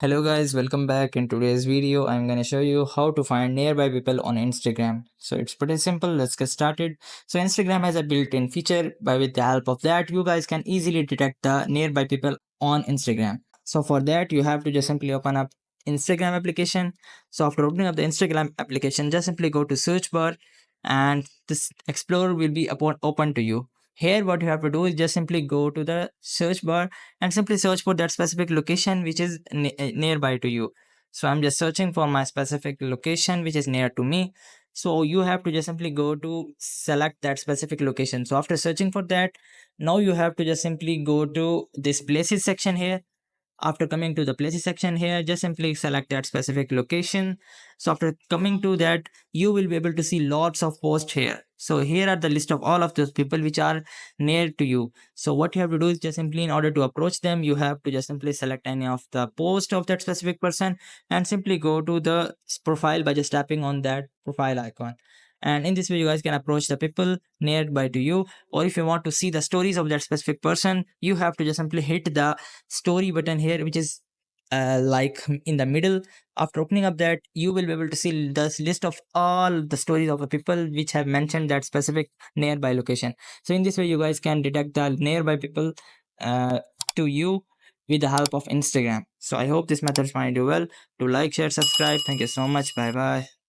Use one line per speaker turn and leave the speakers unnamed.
Hello guys, welcome back. In today's video, I'm gonna show you how to find nearby people on Instagram. So it's pretty simple. Let's get started. So Instagram has a built-in feature by with the help of that, you guys can easily detect the nearby people on Instagram. So for that, you have to just simply open up Instagram application. So after opening up the Instagram application, just simply go to search bar and this Explorer will be open to you. Here, what you have to do is just simply go to the search bar and simply search for that specific location which is nearby to you. So I'm just searching for my specific location which is near to me. So you have to just simply go to select that specific location. So after searching for that, now you have to just simply go to this places section here. After coming to the places section here, just simply select that specific location. So after coming to that, you will be able to see lots of posts here. So here are the list of all of those people which are near to you. So what you have to do is just simply, in order to approach them, you have to just simply select any of the post of that specific person and simply go to the profile by just tapping on that profile icon. And in this way, you guys can approach the people nearby to you. Or if you want to see the stories of that specific person, you have to just simply hit the story button here, which is like in the middle. After opening up that, you will be able to see this list of all the stories of the people which have mentioned that specific nearby location. So in this way, you guys can detect the nearby people uh, to you with the help of Instagram. So I hope this method find you well. To like, share, subscribe. Thank you so much. Bye bye.